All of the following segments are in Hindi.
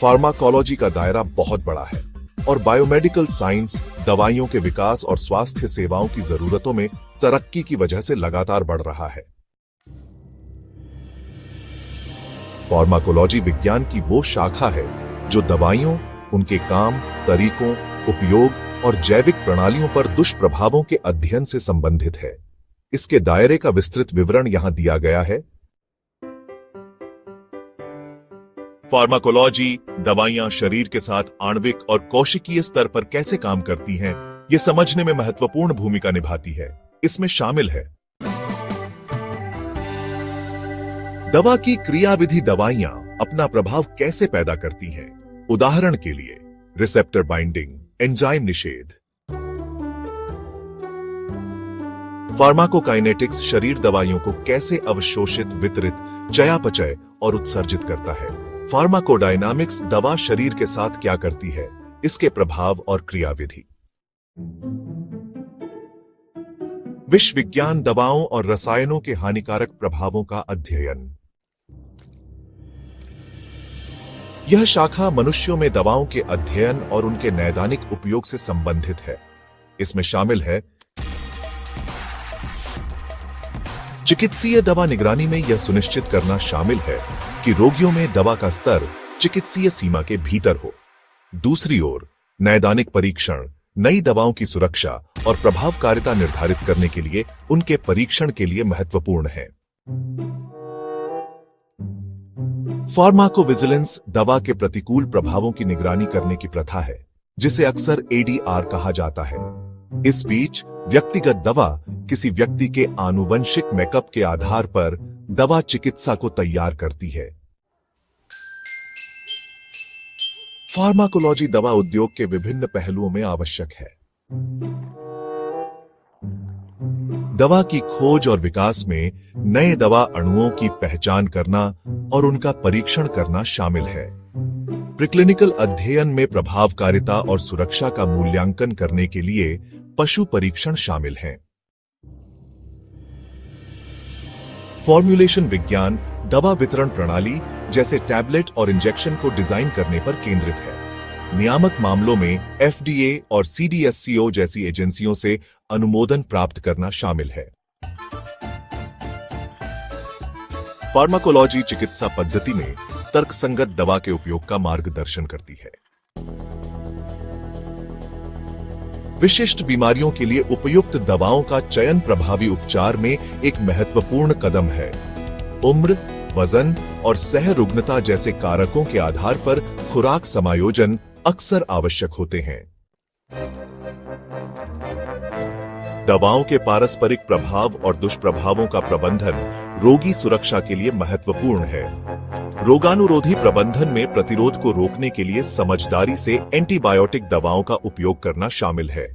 फार्माकोलॉजी का दायरा बहुत बड़ा है और बायोमेडिकल साइंस दवाइयों के विकास और स्वास्थ्य सेवाओं की जरूरतों में तरक्की की वजह से लगातार बढ़ रहा है। फार्माकोलॉजी विज्ञान की वो शाखा है जो दवाइयों, उनके काम, तरीकों, उपयोग और जैविक प्रणालियों पर दुष्प्रभावों के अध्ययन से संबंधित है। इसके दायरे का विस्तृत विवरण यहां दिया गया है। फार्माकोलॉजी दवाइयां शरीर के साथ आणविक और कोशिकीय स्तर पर कैसे काम करती हैं, ये समझने में महत्वपूर्ण भूमिका निभाती है। इसमें शामिल है दवा की क्रियाविधि, दवाइयां अपना प्रभाव कैसे पैदा करती हैं। उदाहरण के लिए रिसेप्टर बाइंडिंग, एंजाइम निषेध। फार्माकोकाइनेटिक्स शरीर दवाइयों को कैसे अवशोषित, वितरित, चयापचय और उत्सर्जित करता है। फार्माकोडायनामिक्स दवा शरीर के साथ क्या करती है, इसके प्रभाव और क्रियाविधि। विष विज्ञान दवाओं और रसायनों के हानिकारक प्रभावों का अध्ययन। यह शाखा मनुष्यों में दवाओं के अध्ययन और उनके नैदानिक उपयोग से संबंधित है। इसमें शामिल है चिकित्सीय दवा निगरानी में यह सुनिश्चित करना शामिल है कि रोगियों में दवा का स्तर चिकित्सीय सीमा के भीतर हो। दूसरी ओर नैदानिक परीक्षण नई दवाओं की सुरक्षा और प्रभावकारिता निर्धारित करने के लिए उनके परीक्षण के लिए महत्वपूर्ण है। फार्माकोविजिलेंस दवा के प्रतिकूल प्रभावों की निगरानी करने की प्रथा है, जिसे अक्सर ADR कहा जाता है। इस बीच व्यक्तिगत दवा किसी व्यक्ति के आनुवंशिक मेकअप के आधार पर दवा चिकित्सा को तैयार करती है। फार्माकोलॉजी दवा उद्योग के विभिन्न पहलुओं में आवश्यक है। दवा की खोज और विकास में नए दवा अणुओं की पहचान करना और उनका परीक्षण करना शामिल है। प्रीक्लिनिकल अध्ययन में प्रभावकारिता और सुरक्षा का मूल्यांकन करने के लिए पशु परीक्षण शामिल हैं। फॉर्म्युलेशन विज्ञान दवा वितरण प्रणाली जैसे टैबलेट और इंजेक्शन को डिजाइन करने पर केंद्रित है। नियामक मामलों में FDA और CDSCO जैसी एजेंसियों से अनुमोदन प्राप्त करना शामिल है। फार्माकोलॉजी चिकित्सा पद्धति में तर्कसंगत दवा के उपयोग का मार्गदर्शन करती है। विशिष्ट बीमारियों के लिए उपयुक्त दवाओं का चयन प्रभावी उपचार में एक महत्वपूर्ण कदम है। उम्र, वजन और सहरुग्णता जैसे कारकों के आधार पर खुराक समायोजन अक्सर आवश्यक होते हैं। दवाओं के पारस्परिक प्रभाव और दुष्प्रभावों का प्रबंधन रोगी सुरक्षा के लिए महत्वपूर्ण है। रोगानुरोधी प्रबंधन में प्रतिरोध को रोकने के लिए समझदारी से एंटीबायोटिक दवाओं का उपयोग करना शामिल है।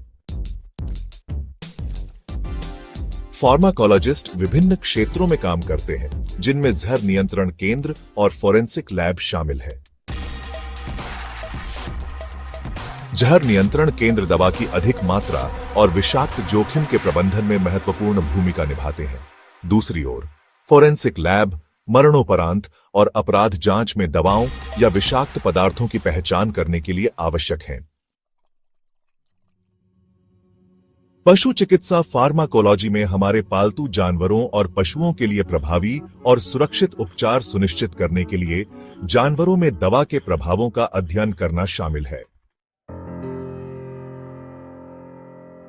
फार्माकोलॉजिस्ट विभिन्न क्षेत्रों में काम करते हैं, जिनमें जहर नियंत्रण केंद्र और फोरेंसिक लैब शामिल है। जहर नियंत्रण केंद्र दवा की अधिक मात्रा और विषाक्त जोखिम के प्रबंधन में महत्वपूर्ण भूमिका निभाते हैं। दूसरी ओर फोरेंसिक लैब मरणोपरांत और अपराध जांच में दवाओं या विषाक्त पदार्थों की पहचान करने के लिए आवश्यक हैं। पशु चिकित्सा फार्माकोलॉजी में हमारे पालतू जानवरों और पशुओं के लिए प्रभावी और सुरक्षित उपचार सुनिश्चित करने के लिए जानवरों में दवा के प्रभावों का अध्ययन करना शामिल है।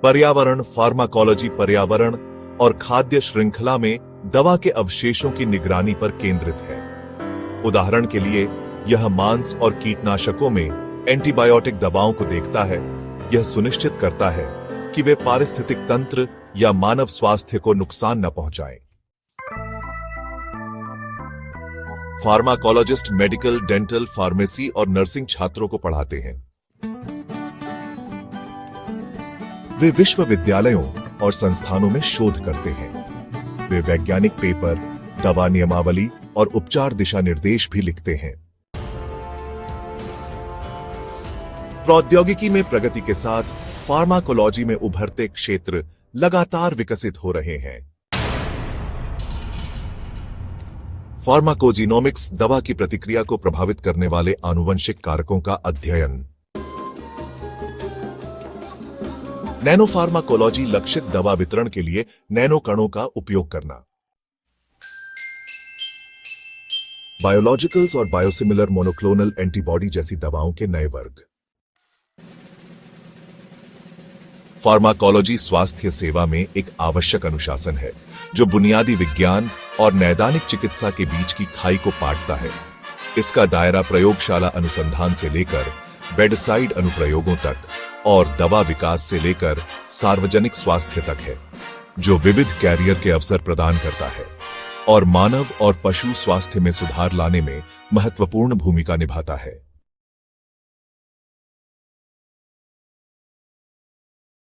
पर्यावरण फार्माकोलॉजी पर्यावरण और खाद्य श्रृंखला में दवा के अवशेषों की निगरानी पर केंद्रित है। उदाहरण के लिए यह मांस और कीटनाशकों में एंटीबायोटिक दवाओं को देखता है। यह सुनिश्चित करता है कि वे पारिस्थितिक तंत्र या मानव स्वास्थ्य को नुकसान न पहुंचाएं। फार्माकोलॉजिस्ट मेडिकल, डेंटल, फार्मेसी और नर्सिंग छात्रों को पढ़ाते हैं। वे विश्वविद्यालयों और संस्थानों में शोध करते हैं। वे वैज्ञानिक पेपर, दवा नियमावली और उपचार दिशा निर्देश भी लिखते हैं। प्रौद्योगिकी में प्रगति के साथ फार्माकोलॉजी में उभरते क्षेत्र लगातार विकसित हो रहे हैं। फार्माकोजिनोमिक्स दवा की प्रतिक्रिया को प्रभावित करने वाले आनुवंशिक कारकों का अध्ययन। नैनोफार्माकोलॉजी लक्षित दवा वितरण के लिए नैनो कणों का उपयोग करना। बायोलॉजिकल्स और बायोसिमिलर मोनोक्लोनल एंटीबॉडी जैसी दवाओं के नए वर्ग। फार्माकोलॉजी स्वास्थ्य सेवा में एक आवश्यक अनुशासन है जो बुनियादी विज्ञान और नैदानिक चिकित्सा के बीच की खाई को पाटता है। इसका दायरा प्रयोगशाला अनुसंधान से लेकर बेडसाइड अनुप्रयोगों तक और दवा विकास से लेकर सार्वजनिक स्वास्थ्य तक है, जो विविध कैरियर के अवसर प्रदान करता है और मानव और पशु स्वास्थ्य में सुधार लाने में महत्वपूर्ण भूमिका निभाता है।